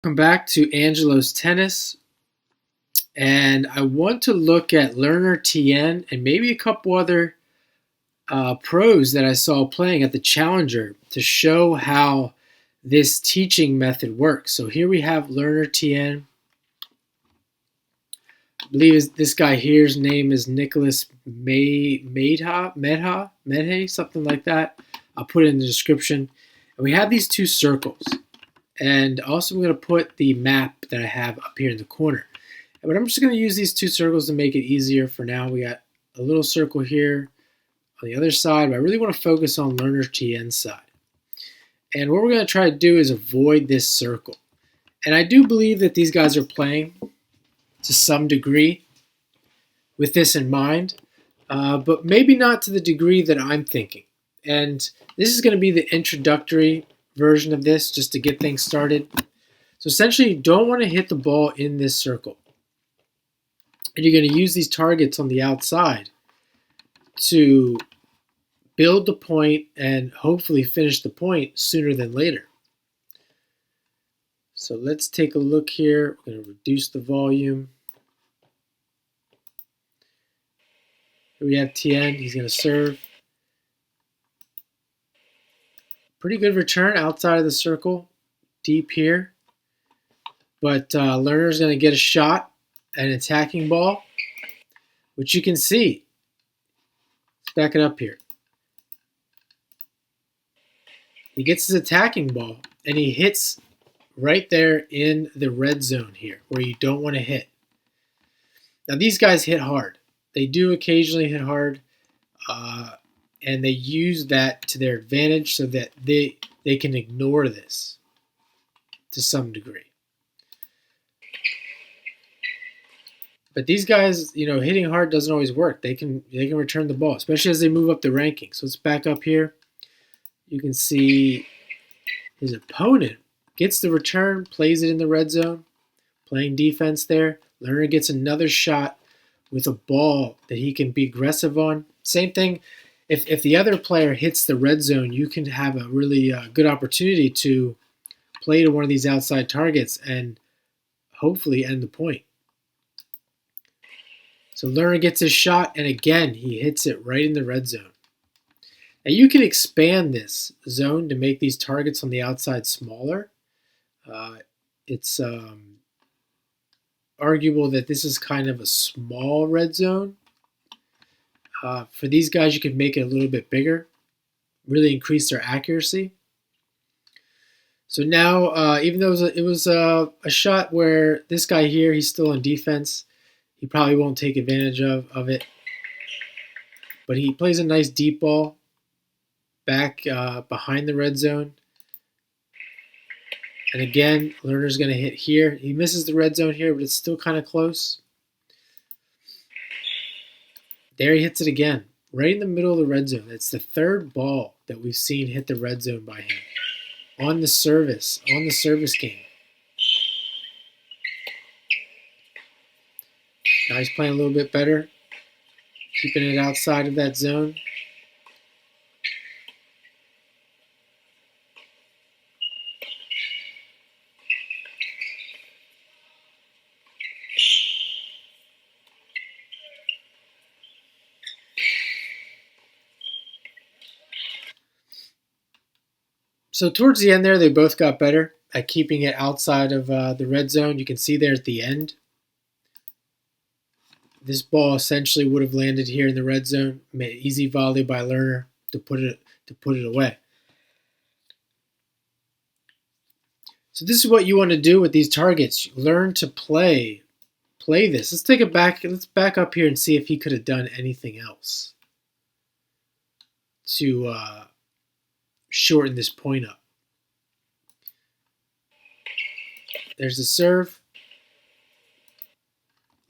Welcome back to Angelo's Tennis, and I want to look at learner Tien and maybe a couple other pros that I saw playing at the Challenger to show how this teaching method works. So here we have learner Tien. I believe this guy here's name is Nicolas Mejia, something like that. I'll put it in the description. And we have these two circles. And also I'm going to put the map that I have up here in the corner. But I'm just going to use these two circles to make it easier for now. We got a little circle here on the other side, but I really want to focus on learner Tien's side. And what we're going to try to do is avoid this circle. And I do believe that these guys are playing to some degree with this in mind, but maybe not to the degree that I'm thinking. And this is going to be the introductory version of this just to get things started. So essentially, you don't want to hit the ball in this circle. And you're going to use these targets on the outside to build the point and hopefully finish the point sooner than later. So let's take a look here. We're going to reduce the volume. Here we have Tien. He's going to serve. Pretty good return outside of the circle, deep here. But learner's going to get a shot, an attacking ball, which you can see. Let's back it up here. He gets his attacking ball, and he hits right there in the red zone here, where you don't want to hit. Now, these guys hit hard. They do occasionally hit hard, and they use that to their advantage so that they can ignore this to some degree. But these guys, hitting hard doesn't always work. They can return the ball, especially as they move up the rankings. So let's back up here. You can see his opponent gets the return, plays it in the red zone, playing defense there. Learner gets another shot with a ball that he can be aggressive on. Same thing. If the other player hits the red zone, you can have a really good opportunity to play to one of these outside targets and hopefully end the point. So learner gets his shot, and again, he hits it right in the red zone. Now you can expand this zone to make these targets on the outside smaller. It's arguable that this is kind of a small red zone. For these guys, you could make it a little bit bigger, really increase their accuracy. So now, even though it was a shot where this guy here, he's still on defense, he probably won't take advantage of it. But he plays a nice deep ball back behind the red zone. And again, learner's going to hit here. He misses the red zone here, but it's still kind of close. There he hits it again, right in the middle of the red zone. It's the third ball that we've seen hit the red zone by him on the service game. Now he's playing a little bit better, keeping it outside of that zone. So towards the end there, they both got better at keeping it outside of the red zone. You can see there at the end, this ball essentially would have landed here in the red zone. Made an easy volley by learner to put it away. So this is what you want to do with these targets. Learn to play this. Let's take it back. Let's back up here and see if he could have done anything else to shorten this point up. There's the serve.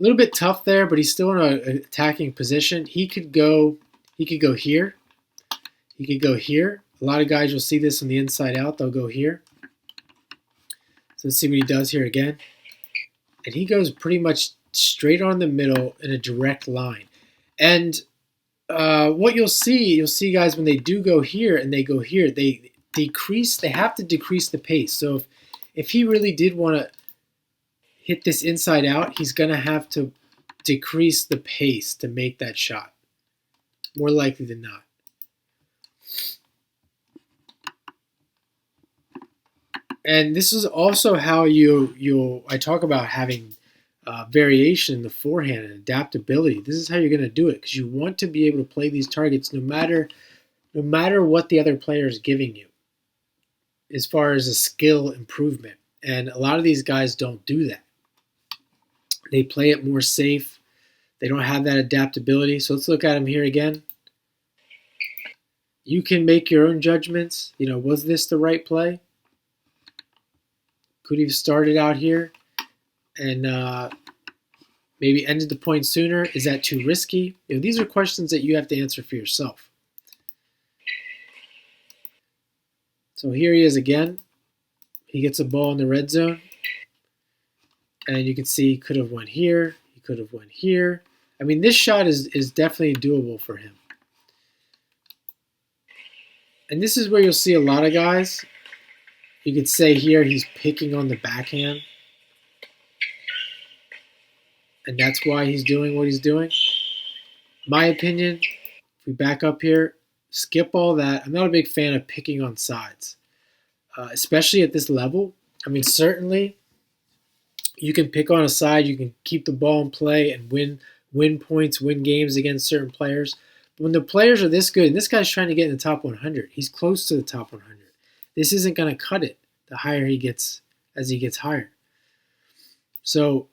A little bit tough there, but he's still in an attacking position. He could go here. He could go here. A lot of guys will see this on the inside out. They'll go here. So let's see what he does here again. And he goes pretty much straight on the middle in a direct line. And what you'll see guys, when they do go here and they go here, they have to decrease the pace. So if he really did want to hit this inside out, he's going to have to decrease the pace to make that shot. More likely than not. And this is also how I talk about having variation in the forehand and adaptability. This is how you're going to do it, because you want to be able to play these targets no matter what the other player is giving you as far as a skill improvement. And a lot of these guys don't do that. They play it more safe. They don't have that adaptability. So let's look at him here again. You can make your own judgments. Was this the right play? Could he have started out here and maybe ended the point sooner? Is that too risky? These are questions that you have to answer for yourself. So here he is again. He gets a ball in the red zone. And you can see he could have went here. He could have went here. I mean, this shot is definitely doable for him. And this is where you'll see a lot of guys. You could say here he's picking on the backhand. And that's why he's doing what he's doing. My opinion, if we back up here, skip all that. I'm not a big fan of picking on sides, especially at this level. I mean, certainly you can pick on a side. You can keep the ball in play and win points, win games against certain players. But when the players are this good, and this guy's trying to get in the top 100, he's close to the top 100. This isn't going to cut it the higher he gets as he gets higher. So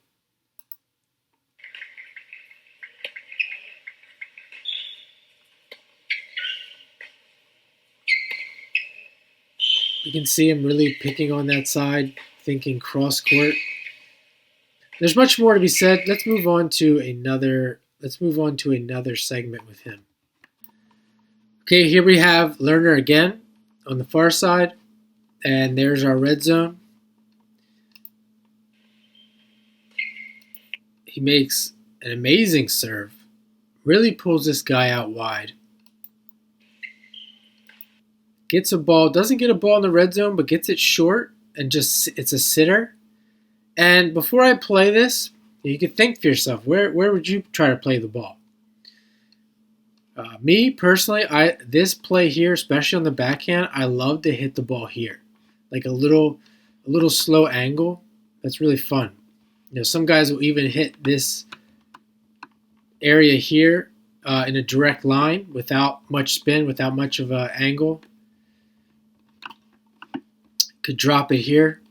you can see him really picking on that side, thinking cross court. There's much more to be said. Let's move on to another segment with him. Okay, here we have Lerner again on the far side, and there's our red zone. He makes an amazing serve. Really pulls this guy out wide. Gets a ball, doesn't get a ball in the red zone, but gets it short and it's a sitter. And before I play this, you can think for yourself, where would you try to play the ball? Me personally, this play here, especially on the backhand, I love to hit the ball here, like a little slow angle. That's really fun. Some guys will even hit this area here in a direct line without much spin, without much of an angle. Could drop it here,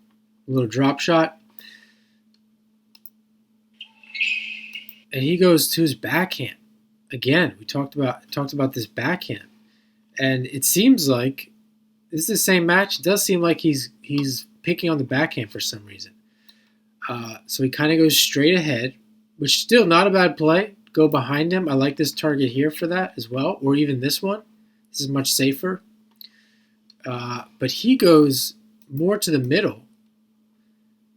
a little drop shot. And he goes to his backhand. Again, we talked about this backhand. And it seems like this is the same match. It does seem like he's picking on the backhand for some reason. So he kind of goes straight ahead, which is still not a bad play. Go behind him. I like this target here for that as well, or even this one. This is much safer. But he goes more to the middle.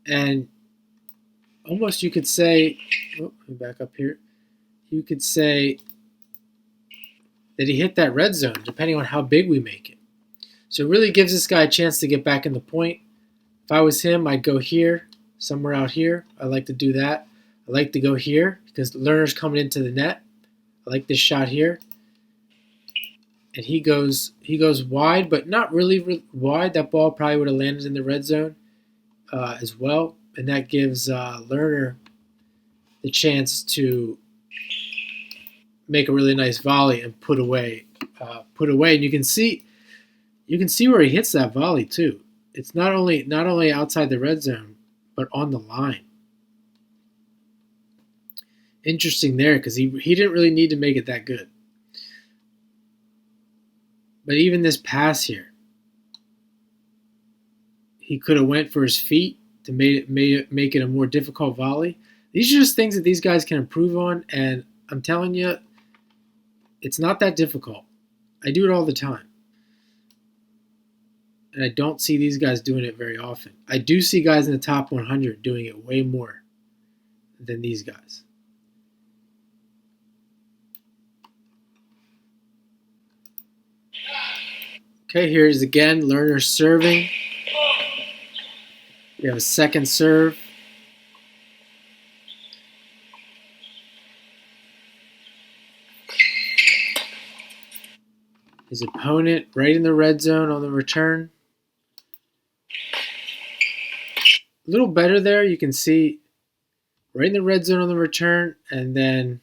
And almost you could say, let me back up here. You could say that he hit that red zone, depending on how big we make it. So it really gives this guy a chance to get back in the point. If I was him, I'd go here, somewhere out here. I like to do that. I like to go here because Lerner's coming into the net. I like this shot here. And he goes wide, but not really wide. That ball probably would have landed in the red zone as well. And that gives Lerner the chance to make a really nice volley and put away. And you can see where he hits that volley too. It's not only outside the red zone, but on the line. Interesting there, because he didn't really need to make it that good. But even this pass here, he could have went for his feet to make it a more difficult volley. These are just things that these guys can improve on, and I'm telling you, it's not that difficult. I do it all the time. And I don't see these guys doing it very often. I do see guys in the top 100 doing it way more than these guys. Okay, here's again Lerner serving. We have a second serve. His opponent right in the red zone on the return. A little better there. You can see right in the red zone on the return, and then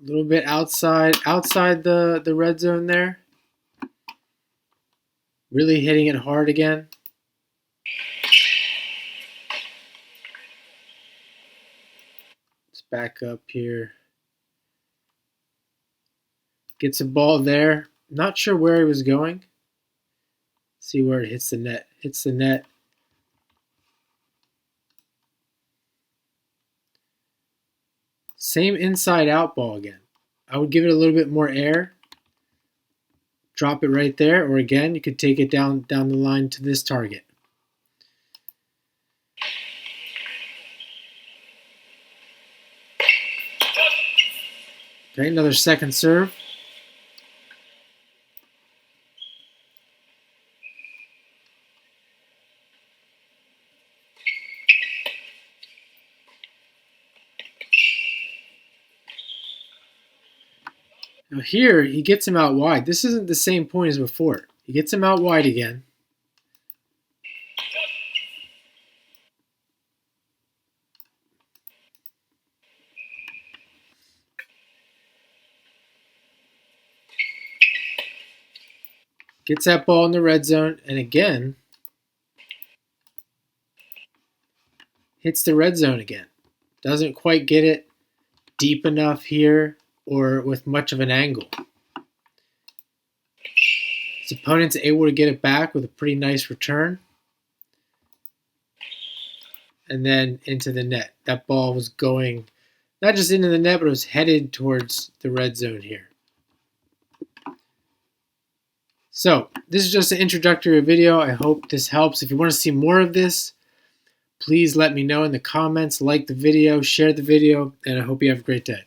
a little bit outside the red zone there. Really hitting it hard again. Let's back up here. Gets a ball there. Not sure where he was going. See where it hits the net. Hits the net. Same inside out ball again. I would give it a little bit more air. Drop it right there, or again, you could take it down the line to this target. Okay, another second serve. Now here, he gets him out wide. This isn't the same point as before. He gets him out wide again. Gets that ball in the red zone, and again, hits the red zone again. Doesn't quite get it deep enough here or with much of an angle. His opponent's able to get it back with a pretty nice return. And then into the net. That ball was going not just into the net, but it was headed towards the red zone here. So this is just an introductory video. I hope this helps. If you want to see more of this, please let me know in the comments, like the video, share the video, and I hope you have a great day.